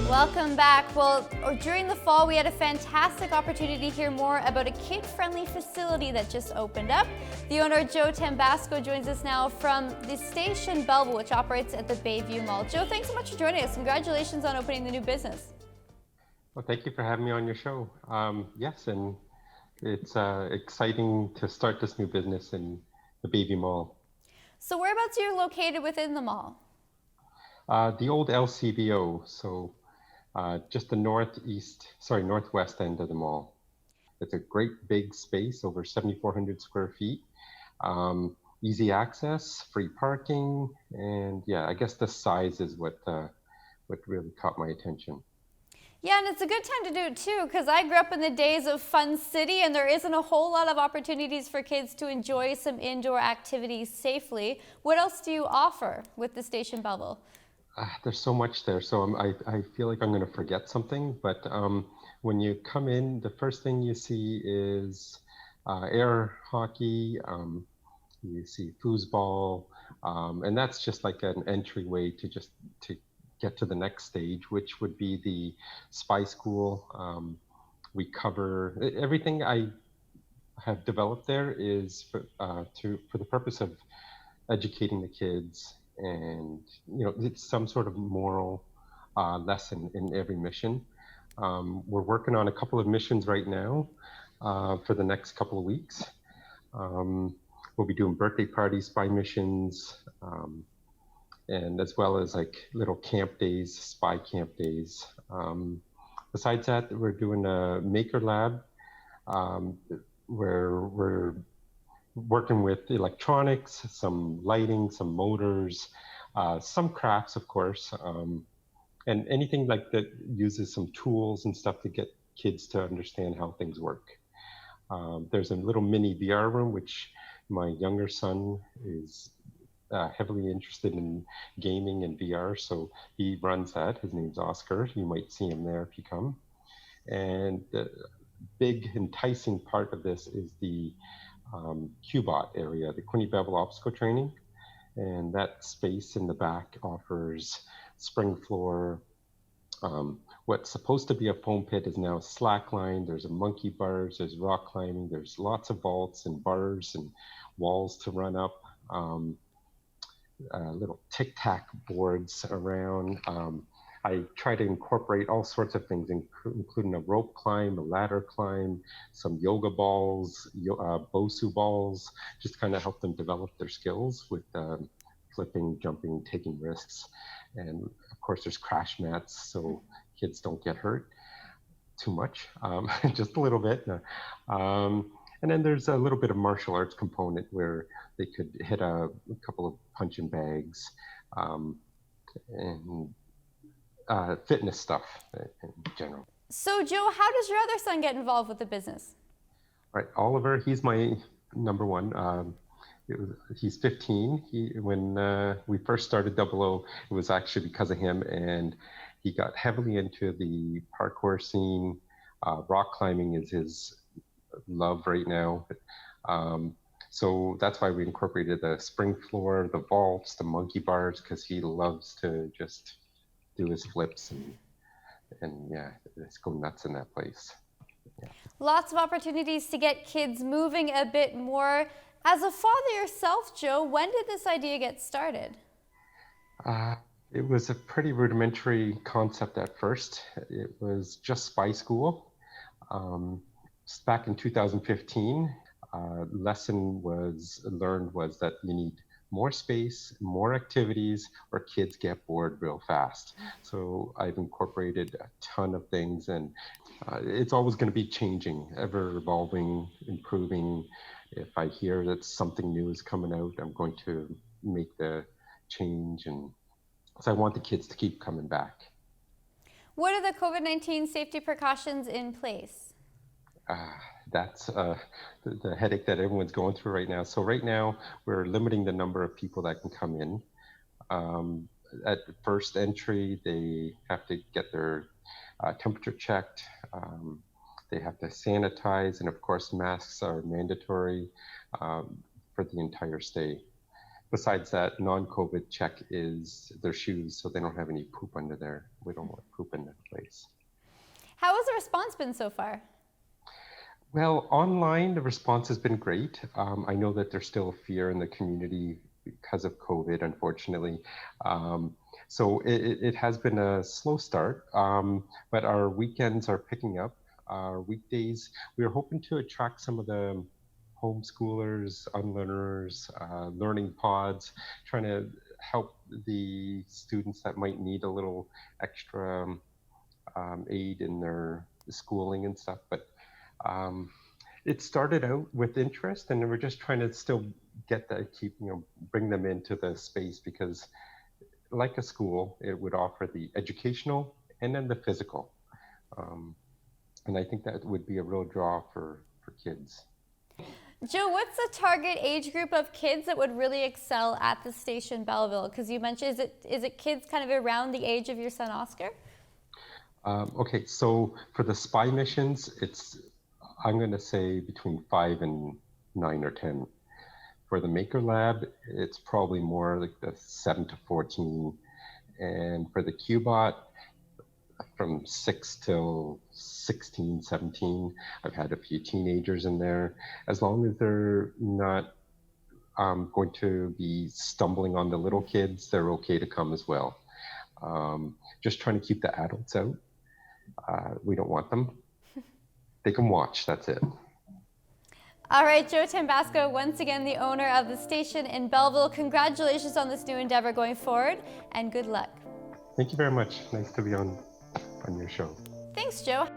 Welcome back. Well, during the fall, we had a fantastic opportunity to hear more about a kid-friendly facility that just opened up. The owner, Joe Tambasco, joins us now from the Station Belleville, which operates at the Bayview Mall. Joe, thanks so much for joining us. Congratulations on opening the new business. Well, thank you for having me on your show. Yes, and it's exciting to start this new business in the Bayview Mall. So whereabouts are you located within the mall? The old LCBO, so just the northwest end of the mall. It's a great big space, over 7,400 square feet. Easy access, free parking, and yeah, I guess the size is what really caught my attention. Yeah, and it's a good time to do it too, because I grew up in the days of Fun City, and there isn't a whole lot of opportunities for kids to enjoy some indoor activities safely. What else do you offer with the Station Belleville? There's so much there, so I feel like I'm going to forget something, but when you come in, the first thing you see is air hockey, you see foosball, and that's just like an entryway to get to the next stage, which would be the spy school. We cover everything I have developed there is for the purpose of educating the kids, and it's some sort of moral lesson in every mission. We're working on a couple of missions right now for the next couple of weeks. We'll be doing birthday parties, spy missions, and as well as like little camp days, spy camp days. Besides that, we're doing a maker lab where we're working with electronics, some lighting, some motors, some crafts, of course, and anything like that uses some tools and stuff to get kids to understand how things work. There's a little mini VR room, which my younger son is heavily interested in gaming and VR, so he runs that. His name's Oscar. You might see him there if you come. And the big enticing part of this is the QBot area, the Quinte obstacle training, and that space in the back offers spring floor. What's supposed to be a foam pit is now slackline. There's a monkey bars, there's rock climbing, there's lots of vaults and bars and walls to run up, little tic-tac boards around. I try to incorporate all sorts of things, including a rope climb, a ladder climb, some yoga balls, Bosu balls, just kind of help them develop their skills with flipping, jumping, taking risks. And of course, there's crash mats, so kids don't get hurt too much, just a little bit. And then there's a little bit of martial arts component where they could hit a couple of punching bags, and fitness stuff in general. So Joe, how does your other son get involved with the business? Right, Oliver, he's my number one. He's 15. When we first started Double O, it was actually because of him, and he got heavily into the parkour scene. Rock climbing is his love right now. So that's why we incorporated the spring floor, the vaults, the monkey bars, because he loves to just do his flips and yeah, just go nuts in that place. Yeah. Lots of opportunities to get kids moving a bit more. As a father yourself, Joe, when did this idea get started? It was a pretty rudimentary concept at first. It was just spy school. Back in 2015, lesson was learned was that you need more space, more activities, or kids get bored real fast. So I've incorporated a ton of things, and it's always going to be changing, ever evolving, improving. If I hear that something new is coming out, I'm going to make the change, and so I want the kids to keep coming back. What are the COVID-19 safety precautions in place? That's the headache that everyone's going through right now. So right now, we're limiting the number of people that can come in. At the first entry, they have to get their temperature checked. They have to sanitize, and of course, masks are mandatory for the entire stay. Besides that, non-COVID check is their shoes, so they don't have any poop under there. We don't want poop in the place. How has the response been so far? Well, online, the response has been great. I know that there's still fear in the community because of COVID, unfortunately. So it has been a slow start, but our weekends are picking up. Our weekdays, we're hoping to attract some of the homeschoolers, unlearners, learning pods, trying to help the students that might need a little extra aid in their schooling and stuff. But it started out with interest, and we're just trying to still get that, bring them into the space, because like a school, it would offer the educational and then the physical. And I think that would be a real draw for kids. Joe, what's the target age group of kids that would really excel at the Station Belleville? Because you mentioned, is it kids kind of around the age of your son Oscar? Okay, so for the spy missions, I'm going to say between 5 and 9 or 10. For the Maker Lab, it's probably more like the 7 to 14. And for the Qbot, from 6 till 16, 17. I've had a few teenagers in there. As long as they're not going to be stumbling on the little kids, they're okay to come as well. Just trying to keep the adults out. We don't want them. They can watch, that's it. All right, Joe Tambasco, once again, the owner of the station in Belleville. Congratulations on this new endeavor going forward, and good luck. Thank you very much. Nice to be on your show. Thanks, Joe.